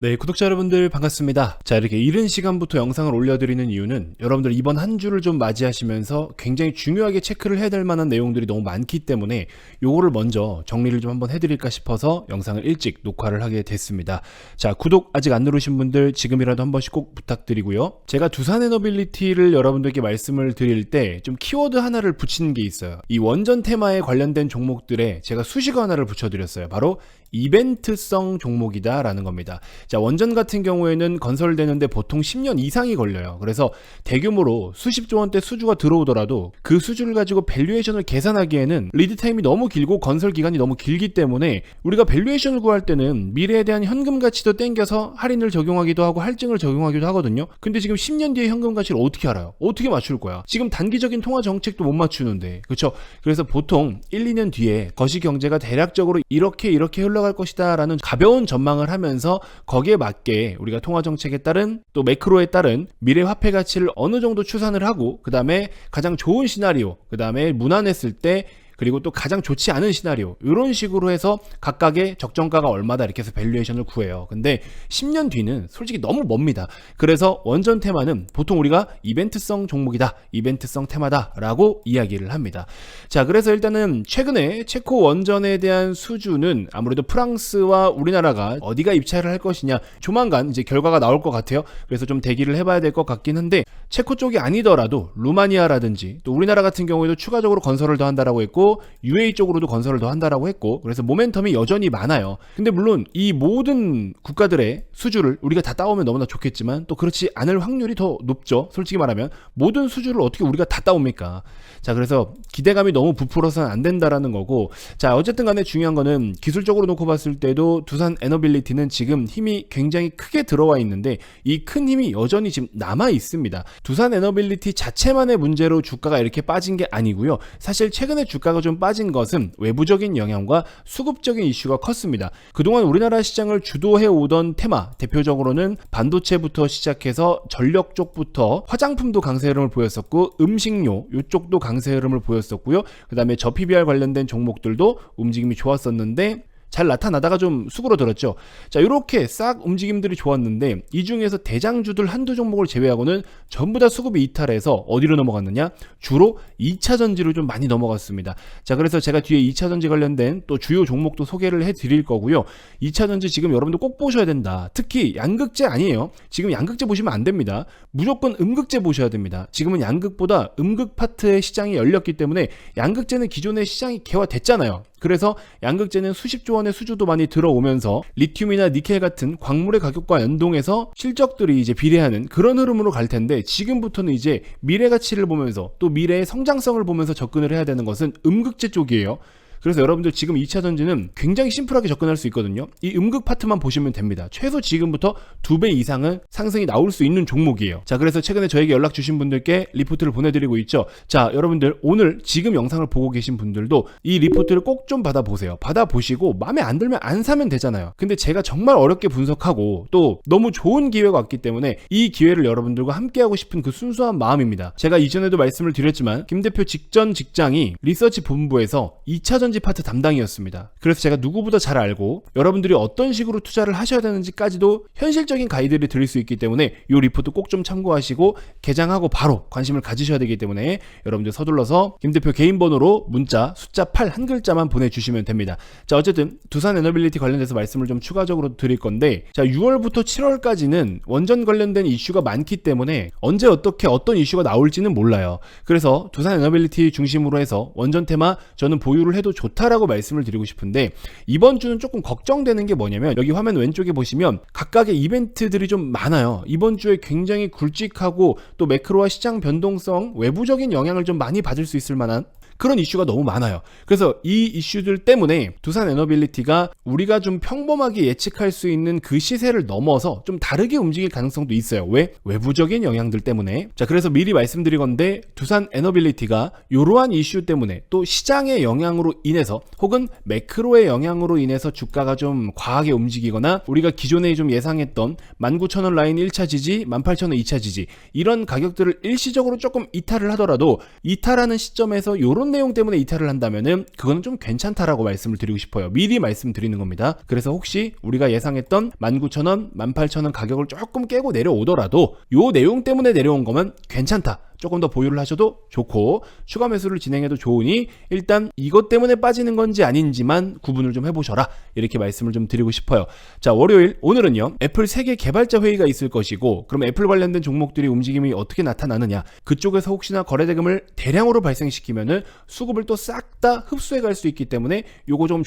네, 구독자 여러분들 반갑습니다. 자, 이렇게 이른 시간부터 영상을 올려드리는 이유는 여러분들 이번 한 주를 좀 맞이하시면서 굉장히 중요하게 체크를 해야 될 만한 내용들이 너무 많기 때문에 요거를 먼저 정리를 좀 한번 해드릴까 싶어서 영상을 일찍 녹화를 하게 됐습니다. 자, 구독 아직 안 누르신 분들 지금이라도 한 번씩 꼭 부탁드리고요. 제가 두산 에너빌리티를 여러분들께 말씀을 드릴 때 좀 키워드 하나를 붙이는 게 있어요. 이 원전 테마에 관련된 종목들에 제가 수식어 하나를 붙여드렸어요. 바로 이벤트성 종목이다 라는 겁니다. 자, 원전 같은 경우에는 건설되는데 보통 10년 이상이 걸려요. 그래서 대규모로 수십조 원대 수주가 들어오더라도 그 수주를 가지고 밸류에이션을 계산하기에는 리드 타임이 너무 길고 건설 기간이 너무 길기 때문에 우리가 밸류에이션을 구할 때는 미래에 대한 현금 가치도 땡겨서 할인을 적용하기도 하고 할증을 적용하기도 하거든요. 근데 지금 10년 뒤에 현금 가치를 어떻게 알아요? 어떻게 맞출 거야? 지금 단기적인 통화 정책도 못 맞추는데, 그렇죠? 그래서 보통 1, 2년 뒤에 거시 경제가 대략적으로 이렇게 흘러갈 것이다 라는 가벼운 전망을 하면서 거기에 맞게 우리가 통화정책에 따른 또 매크로에 따른 미래 화폐 가치를 어느 정도 추산을 하고 그 다음에 가장 좋은 시나리오, 그 다음에 무난했을 때 그리고 또 가장 좋지 않은 시나리오 이런 식으로 해서 각각의 적정가가 얼마다 이렇게 해서 밸류에이션을 구해요. 근데 10년 뒤는 솔직히 너무 멉니다. 그래서 원전 테마는 보통 우리가 이벤트성 종목이다, 이벤트성 테마다 라고 이야기를 합니다. 자, 그래서 일단은 최근에 체코 원전에 대한 수주는 아무래도 프랑스와 우리나라가 어디가 입찰을 할 것이냐 조만간 이제 결과가 나올 것 같아요. 그래서 좀 대기를 해봐야 될 것 같긴 한데 체코 쪽이 아니더라도 루마니아라든지 또 우리나라 같은 경우에도 추가적으로 건설을 더 한다라고 했고 UAE 쪽으로도 건설을 더 한다라고 했고, 그래서 모멘텀이 여전히 많아요. 근데 물론 이 모든 국가들의 수주를 우리가 다 따오면 너무나 좋겠지만 또 그렇지 않을 확률이 더 높죠. 솔직히 말하면 모든 수주를 어떻게 우리가 다 따옵니까? 자, 그래서 기대감이 너무 부풀어서는 안 된다라는 거고, 자, 어쨌든 간에 중요한 거는 기술적으로 놓고 봤을 때도 두산 에너빌리티는 지금 힘이 굉장히 크게 들어와 있는데 이 큰 힘이 여전히 지금 남아 있습니다. 두산 에너빌리티 자체만의 문제로 주가가 이렇게 빠진 게 아니고요. 사실 최근에 주가가 좀 빠진 것은 외부적인 영향과 수급적인 이슈가 컸습니다. 그동안 우리나라 시장을 주도해 오던 테마, 대표적으로는 반도체부터 시작해서 전력 쪽부터 화장품도 강세 흐름을 보였었고 음식료 이쪽도 강세 흐름을 보였었고요. 그 다음에 저 PBR 관련된 종목들도 움직임이 좋았었는데 잘 나타나다가 좀 수그러들었죠. 자, 이렇게 싹 움직임들이 좋았는데 이 중에서 대장주들 한두 종목을 제외하고는 전부 다 수급이 이탈해서 어디로 넘어갔느냐? 주로 2차전지로 좀 많이 넘어갔습니다. 자, 그래서 제가 뒤에 2차전지 관련된 또 주요 종목도 소개를 해드릴 거고요. 2차전지 지금 여러분들 꼭 보셔야 된다. 특히 양극재 아니에요. 지금 양극재 보시면 안 됩니다. 무조건 음극재 보셔야 됩니다. 지금은 양극보다 음극 파트의 시장이 열렸기 때문에 양극재는 기존의 시장이 개화됐잖아요. 그래서 양극재는 수십조 원의 수주도 많이 들어오면서 리튬이나 니켈 같은 광물의 가격과 연동해서 실적들이 이제 비례하는 그런 흐름으로 갈 텐데 지금부터는 이제 미래 가치를 보면서 또 미래의 성장성을 보면서 접근을 해야 되는 것은 음극재 쪽이에요. 그래서 여러분들 지금 2차전지는 굉장히 심플하게 접근할 수 있거든요. 이 음극 파트만 보시면 됩니다. 최소 지금부터 2배 이상은 상승이 나올 수 있는 종목이에요. 자, 그래서 최근에 저에게 연락 주신 분들께 리포트를 보내드리고 있죠. 자, 여러분들 오늘 지금 영상을 보고 계신 분들도 이 리포트를 꼭 좀 받아보세요. 받아보시고 마음에 안 들면 안 사면 되잖아요. 근데 제가 정말 어렵게 분석하고 또 너무 좋은 기회가 왔기 때문에 이 기회를 여러분들과 함께하고 싶은 그 순수한 마음입니다. 제가 이전에도 말씀을 드렸지만 김 대표 직전 직장이 리서치 본부에서 2차전지 파트 담당이었습니다. 그래서 제가 누구보다 잘 알고 여러분들이 어떤 식으로 투자를 하셔야 되는지까지도 현실적인 가이드를 드릴 수 있기 때문에 이 리포트 꼭 좀 참고하시고 개장하고 바로 관심을 가지셔야 되기 때문에 여러분들 서둘러서 김 대표 개인 번호로 문자 숫자 8 한 글자만 보내주시면 됩니다. 자, 어쨌든 두산 에너빌리티 관련돼서 말씀을 좀 추가적으로 드릴 건데, 자, 6월부터 7월까지는 원전 관련된 이슈가 많기 때문에 언제 어떻게 어떤 이슈가 나올지는 몰라요. 그래서 두산 에너빌리티 중심으로 해서 원전 테마 저는 보유를 해도 좋다라고 말씀을 드리고 싶은데 이번 주는 조금 걱정되는 게 뭐냐면 여기 화면 왼쪽에 보시면 각각의 이벤트들이 좀 많아요. 이번 주에 굉장히 굵직하고 또 매크로와 시장 변동성 외부적인 영향을 좀 많이 받을 수 있을 만한 그런 이슈가 너무 많아요. 그래서 이 이슈들 때문에 두산 에너빌리티가 우리가 좀 평범하게 예측할 수 있는 그 시세를 넘어서 좀 다르게 움직일 가능성도 있어요. 왜? 외부적인 영향들 때문에. 자, 그래서 미리 말씀드리건데 두산 에너빌리티가 이러한 이슈 때문에 또 시장의 영향으로 인해서 혹은 매크로의 영향으로 인해서 주가가 좀 과하게 움직이거나 우리가 기존에 좀 예상했던 19,000원 라인 1차 지지, 18,000원 2차 지지 이런 가격들을 일시적으로 조금 이탈을 하더라도 이탈하는 시점에서 이런 내용 때문에 이탈을 한다면은 그거는 좀 괜찮다라고 말씀을 드리고 싶어요. 미리 말씀드리는 겁니다. 그래서 혹시 우리가 예상했던 19,000원, 18,000원 가격을 조금 깨고 내려오더라도 요 내용 때문에 내려온 거면 괜찮다. 조금 더 보유를 하셔도 좋고 추가 매수를 진행해도 좋으니 일단 이것 때문에 빠지는 건지 아닌지만 구분을 좀 해보셔라, 이렇게 말씀을 좀 드리고 싶어요. 자, 월요일 오늘은요 애플 세계 개발자 회의가 있을 것이고, 그럼 애플 관련된 종목들이 움직임이 어떻게 나타나느냐, 그쪽에서 혹시나 거래대금을 대량으로 발생시키면은 수급을 또 싹 다 흡수해 갈 수 있기 때문에 요거 좀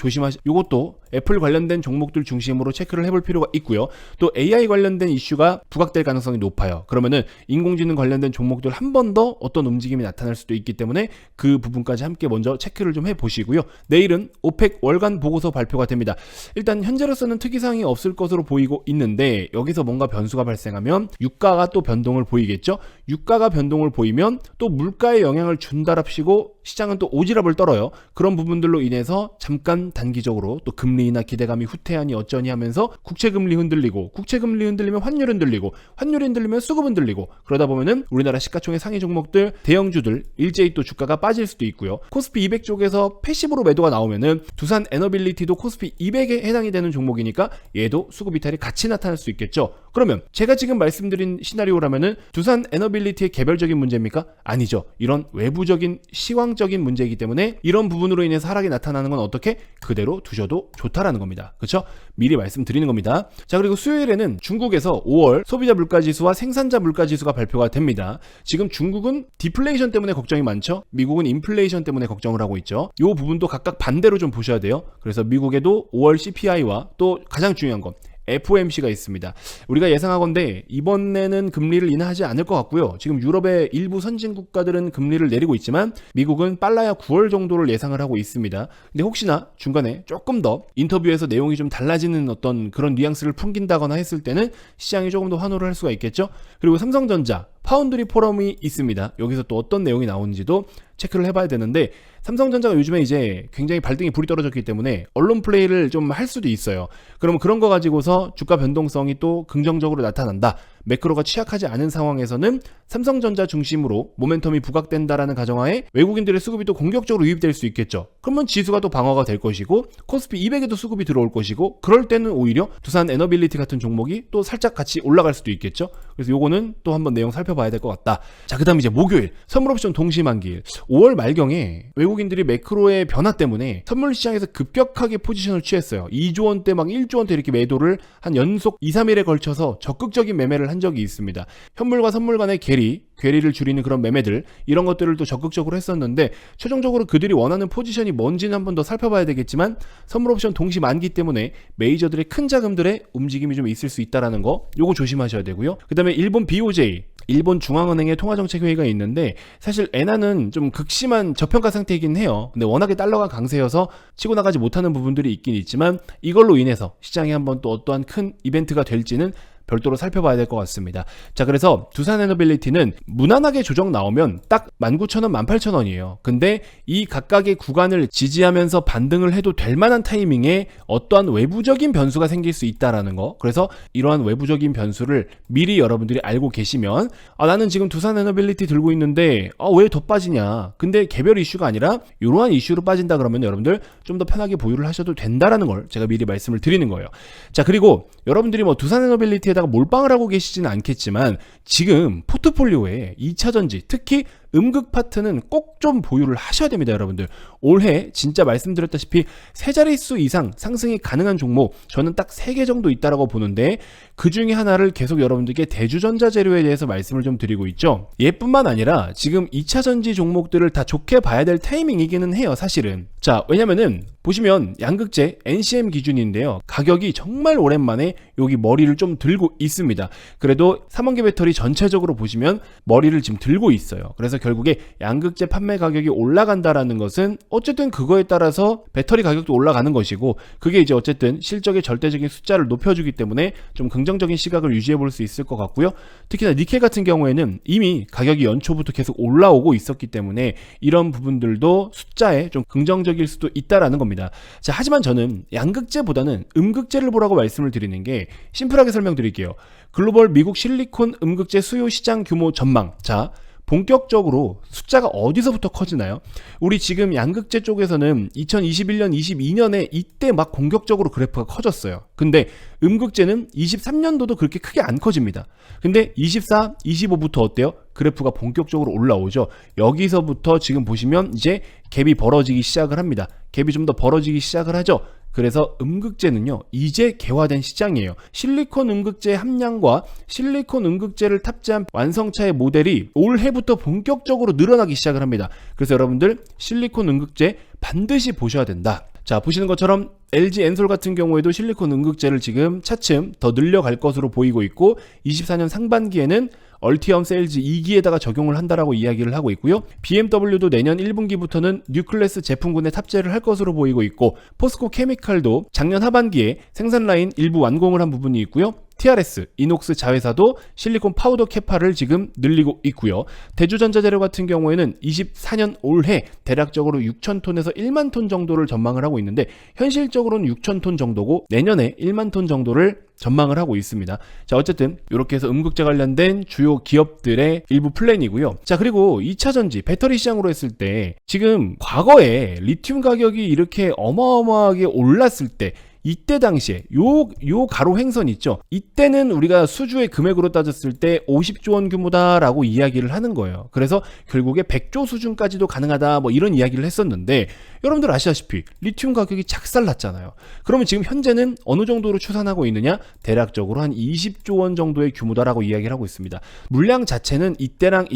요것도 애플 관련된 종목들 중심으로 체크를 해볼 필요가 있고요. 또 AI 관련된 이슈가 부각될 가능성이 높아요. 그러면은 인공지능 관련된 종목들 한 번 더 어떤 움직임이 나타날 수도 있기 때문에 그 부분까지 함께 먼저 체크를 좀 해보시고요. 내일은 오펙 월간 보고서 발표가 됩니다. 일단 현재로서는 특이사항이 없을 것으로 보이고 있는데 여기서 뭔가 변수가 발생하면 유가가 또 변동을 보이겠죠. 유가가 변동을 보이면 또 물가에 영향을 준다랍시고 시장은 또 오지랖을 떨어요. 그런 부분들로 인해서 잠깐 단기적으로 또 금리나 기대감이 후퇴하니 어쩌니 하면서 국채금리 흔들리고, 국채금리 흔들리면 환율 흔들리고, 환율 흔들리면 수급 흔들리고, 그러다 보면은 우리나라 시가총액 상위 종목들, 대형주들 일제히 또 주가가 빠질 수도 있고요. 코스피 200 쪽에서 패시브로 매도가 나오면은 두산 에너빌리티도 코스피 200에 해당이 되는 종목이니까 얘도 수급 이탈이 같이 나타날 수 있겠죠. 그러면 제가 지금 말씀드린 시나리오라면은 두산 에너빌리티의 개별적인 문제입니까? 아니죠. 이런 외부적인 시황적인 문제이기 때문에 이런 부분으로 인해서 하락이 나타나는 건 어떻게 그대로 두셔도 좋다라는 겁니다. 그렇죠? 미리 말씀드리는 겁니다. 자, 그리고 수요일에는 중국에서 5월 소비자 물가지수와 생산자 물가지수가 발표가 됩니다. 지금 중국은 디플레이션 때문에 걱정이 많죠. 미국은 인플레이션 때문에 걱정을 하고 있죠. 이 부분도 각각 반대로 좀 보셔야 돼요. 그래서 미국에도 5월 CPI와 또 가장 중요한 건 FOMC가 있습니다. 우리가 예상하건대 이번에는 금리를 인하하지 않을 것 같고요. 지금 유럽의 일부 선진 국가들은 금리를 내리고 있지만 미국은 빨라야 9월 정도를 예상을 하고 있습니다. 근데 혹시나 중간에 조금 더 인터뷰에서 내용이 좀 달라지는 어떤 그런 뉘앙스를 풍긴다거나 했을 때는 시장이 조금 더 환호를 할 수가 있겠죠. 그리고 삼성전자 파운드리 포럼이 있습니다. 여기서 또 어떤 내용이 나오는지도 체크를 해봐야 되는데, 삼성전자가 요즘에 이제 굉장히 발등에 불이 떨어졌기 때문에 언론 플레이를 좀 할 수도 있어요. 그러면 그런 거 가지고서 주가 변동성이 또 긍정적으로 나타난다. 매크로가 취약하지 않은 상황에서는 삼성전자 중심으로 모멘텀이 부각된다라는 가정하에 외국인들의 수급이 또 공격적으로 유입될 수 있겠죠. 그러면 지수가 또 방어가 될 것이고 코스피 200에도 수급이 들어올 것이고, 그럴 때는 오히려 두산 에너빌리티 같은 종목이 또 살짝 같이 올라갈 수도 있겠죠. 그래서 요거는 또 한번 내용 살펴봐야 될 것 같다. 자, 그 다음 이제 목요일 선물옵션 동시만기일. 5월 말경에 외국인들이 매크로의 변화 때문에 선물 시장에서 급격하게 포지션을 취했어요. 2조 원대 막 1조 원대 이렇게 매도를 한 연속 2, 3일에 걸쳐서 적극적인 매매를 한 적이 있습니다. 현물과 선물 간의 괴리를 줄이는 그런 매매들, 이런 것들을 또 적극적으로 했었는데 최종적으로 그들이 원하는 포지션이 뭔지는 한 번 더 살펴봐야 되겠지만 선물옵션 동시 만기 때문에 메이저들의 큰 자금들의 움직임이 좀 있을 수 있다라는 거, 요거 조심하셔야 되고요. 그 다음에 일본 BOJ, 일본 중앙은행의 통화정책회의가 있는데 사실 엔화는 좀 극심한 저평가 상태이긴 해요. 근데 워낙에 달러가 강세여서 치고 나가지 못하는 부분들이 있긴 있지만 이걸로 인해서 시장에 한번 또 어떠한 큰 이벤트가 될지는 별도로 살펴봐야 될 것 같습니다. 자, 그래서 두산 에너빌리티는 무난하게 조정 나오면 딱 19,000원, 18,000원이에요. 근데 이 각각의 구간을 지지하면서 반등을 해도 될 만한 타이밍에 어떠한 외부적인 변수가 생길 수 있다라는 거. 그래서 이러한 외부적인 변수를 미리 여러분들이 알고 계시면 나는 지금 두산 에너빌리티 들고 있는데 왜 더 빠지냐. 근데 개별 이슈가 아니라 이러한 이슈로 빠진다 그러면 여러분들 좀 더 편하게 보유를 하셔도 된다라는 걸 제가 미리 말씀을 드리는 거예요. 자, 그리고 여러분들이 뭐 두산 에너빌리티에 다가 몰빵을 하고 계시지는 않겠지만 지금 포트폴리오에 2차전지, 특히 음극 파트는 꼭 좀 보유를 하셔야 됩니다, 여러분들. 올해 진짜 말씀드렸다시피 세 자릿수 이상 상승이 가능한 종목 저는 딱 3개 정도 있다라고 보는데 그 중에 하나를 계속 여러분들께 대주전자 재료에 대해서 말씀을 좀 드리고 있죠. 얘뿐만 아니라 지금 2차전지 종목들을 다 좋게 봐야 될 타이밍이기는 해요, 사실은. 자, 왜냐면은 보시면 양극재 NCM 기준인데요. 가격이 정말 오랜만에 여기 머리를 좀 들고 있습니다. 그래도 3원기 배터리 전체적으로 보시면 머리를 지금 들고 있어요. 그래서 결국에 양극재 판매 가격이 올라간다라는 것은 어쨌든 그거에 따라서 배터리 가격도 올라가는 것이고, 그게 이제 어쨌든 실적의 절대적인 숫자를 높여주기 때문에 좀 긍정적인 시각을 유지해 볼 수 있을 것 같고요. 특히나 니켈 같은 경우에는 이미 가격이 연초부터 계속 올라오고 있었기 때문에 이런 부분들도 숫자에 좀 긍정적일 수도 있다라는 겁니다. 자, 하지만 저는 양극재보다는 음극재를 보라고 말씀을 드리는 게 심플하게 설명드릴게요. 글로벌 미국 실리콘 음극재 수요 시장 규모 전망. 자, 본격적으로 숫자가 어디서부터 커지나요? 우리 지금 양극재 쪽에서는 2021년, 22년에 이때 막 공격적으로 그래프가 커졌어요. 근데 음극재는 23년도도 그렇게 크게 안 커집니다. 근데 24, 25부터 어때요? 그래프가 본격적으로 올라오죠. 여기서부터 지금 보시면 이제 갭이 벌어지기 시작을 합니다. 갭이 좀 더 벌어지기 시작을 하죠. 그래서 음극재는요, 이제 개화된 시장이에요. 실리콘 음극재 함량과 실리콘 음극재를 탑재한 완성차의 모델이 올해부터 본격적으로 늘어나기 시작을 합니다. 그래서 여러분들 실리콘 음극재 반드시 보셔야 된다. 자, 보시는 것처럼 LG 엔솔 같은 경우에도 실리콘 음극재를 지금 차츰 더 늘려갈 것으로 보이고 있고 24년 상반기에는 얼티엄 셀즈 2기에다가 적용을 한다라고 이야기를 하고 있고요. BMW도 내년 1분기부터는 뉴클래스 제품군에 탑재를 할 것으로 보이고 있고 포스코 케미칼도 작년 하반기에 생산 라인 일부 완공을 한 부분이 있고요. TRS, 이녹스 자회사도 실리콘 파우더 캐파를 지금 늘리고 있고요. 대주전자재료 같은 경우에는 24년 올해 대략적으로 6,000톤에서 1만 톤 정도를 전망을 하고 있는데 현실적으로는 6,000톤 정도고 내년에 1만 톤 정도를 전망을 하고 있습니다. 자, 어쨌든 이렇게 해서 음극재 관련된 주요 기업들의 일부 플랜이고요. 자, 그리고 2차전지 배터리 시장으로 했을 때 지금 과거에 리튬 가격이 이렇게 어마어마하게 올랐을 때 이때 당시에 요 가로 횡선 있죠. 이때는 우리가 수주의 금액으로 따졌을 때 50조 원 규모다라고 이야기를 하는 거예요. 그래서 결국에 100조 수준까지도 가능하다 뭐 이런 이야기를 했었는데 여러분들 아시다시피 리튬 가격이 작살났잖아요. 그러면 지금 현재는 어느 정도로 추산하고 있느냐? 대략적으로 한 20조 원 정도의 규모다라고 이야기를 하고 있습니다. 물량 자체는 이때랑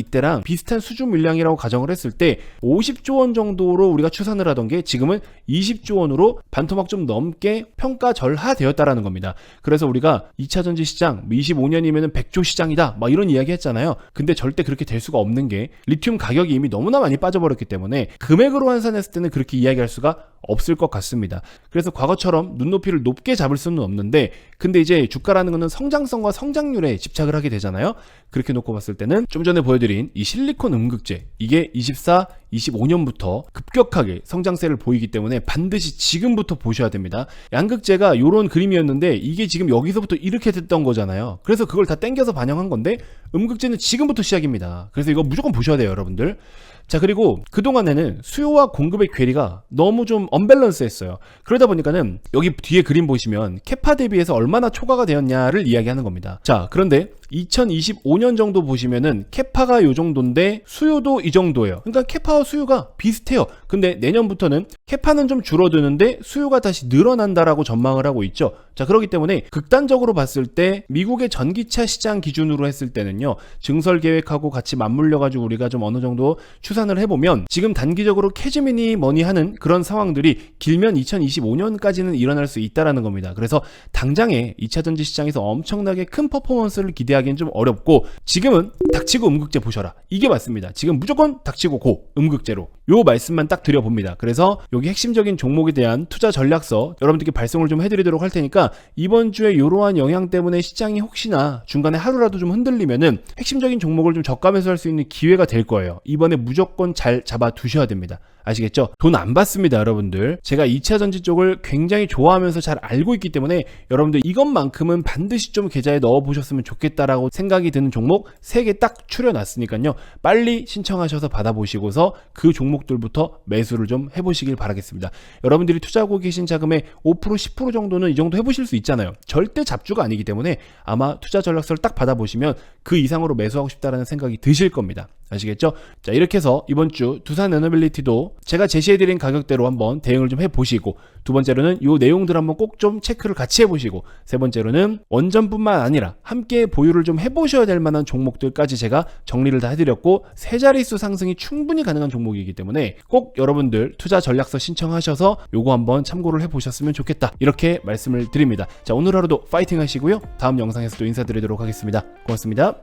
비슷한 수준 물량이라고 가정을 했을 때 50조 원 정도로 우리가 추산을 하던 게 지금은 20조 원으로 반토막 좀 넘게 평가절하되었다라는 겁니다. 그래서 우리가 2차전지 시장 25년이면 100조 시장이다 막 이런 이야기 했잖아요. 근데 절대 그렇게 될 수가 없는 게 리튬 가격이 이미 너무나 많이 빠져버렸기 때문에 금액으로 환산했을 때는 그렇게 이야기할 수가 없을 것 같습니다. 그래서 과거처럼 눈높이를 높게 잡을 수는 없는데 근데 이제 주가라는 거는 성장성과 성장률에 집착을 하게 되잖아요. 그렇게 놓고 봤을 때는 좀 전에 보여드린 이 실리콘 음극재 이게 24, 25년부터 급격하게 성장세를 보이기 때문에 반드시 지금부터 보셔야 됩니다. 양극재가 이런 그림이었는데 이게 지금 여기서부터 이렇게 됐던 거잖아요. 그래서 그걸 다 땡겨서 반영한 건데 음극재는 지금부터 시작입니다. 그래서 이거 무조건 보셔야 돼요, 여러분들. 자, 그리고 그동안에는 수요와 공급의 괴리가 너무 좀 언밸런스 했어요. 그러다 보니까는 여기 뒤에 그림 보시면 캐파 대비해서 얼마나 초과가 되었냐를 이야기하는 겁니다. 자, 그런데 2025년 정도 보시면은 캐파가 요 정도인데 수요도 이 정도예요. 그러니까 캐파와 수요가 비슷해요. 근데 내년부터는 캐파는 좀 줄어드는데 수요가 다시 늘어난다라고 전망을 하고 있죠. 자, 그렇기 때문에 극단적으로 봤을 때 미국의 전기차 시장 기준으로 했을 때는요, 증설 계획하고 같이 맞물려가지고 우리가 좀 어느 정도 추산을 해보면 지금 단기적으로 캐즈미니 머니 하는 그런 상황들이 길면 2025년까지는 일어날 수 있다라는 겁니다. 그래서 당장에 2차전지 시장에서 엄청나게 큰 퍼포먼스를 기대하기는 좀 어렵고 지금은 닥치고 음극재 보셔라. 이게 맞습니다. 지금 무조건 닥치고 고 음극재로 요 말씀만 딱 드려봅니다. 그래서 여기 핵심적인 종목에 대한 투자 전략서 여러분들께 발송을 좀 해드리도록 할 테니까 이번 주에 이러한 영향 때문에 시장이 혹시나 중간에 하루라도 좀 흔들리면은 핵심적인 종목을 좀 저가 매수할 수 있는 기회가 될 거예요. 이번에 무조건 잘 잡아 두셔야 됩니다. 아시겠죠? 돈 안 받습니다, 여러분들. 제가 2차전지 쪽을 굉장히 좋아하면서 잘 알고 있기 때문에 여러분들 이것만큼은 반드시 좀 계좌에 넣어보셨으면 좋겠다라고 생각이 드는 종목 3개 딱 추려놨으니까요. 빨리 신청하셔서 받아보시고서 그 종목들부터 매수를 좀 해보시길 바라겠습니다. 여러분들이 투자하고 계신 자금의 5%, 10% 정도는 이 정도 해보실 수 있잖아요. 절대 잡주가 아니기 때문에 아마 투자 전략서를 딱 받아보시면 그 이상으로 매수하고 싶다라는 생각이 드실 겁니다. 아시겠죠? 자, 이렇게 해서 이번 주 두산 에너빌리티도 제가 제시해드린 가격대로 한번 대응을 좀 해보시고, 두 번째로는 이 내용들 한번 꼭 좀 체크를 같이 해보시고, 세 번째로는 원전뿐만 아니라 함께 보유를 좀 해보셔야 될 만한 종목들까지 제가 정리를 다 해드렸고, 세 자릿수 상승이 충분히 가능한 종목이기 때문에 꼭 여러분들 투자 전략서 신청하셔서 요거 한번 참고를 해보셨으면 좋겠다, 이렇게 말씀을 드립니다. 자, 오늘 하루도 파이팅 하시고요. 다음 영상에서 또 인사드리도록 하겠습니다. 고맙습니다.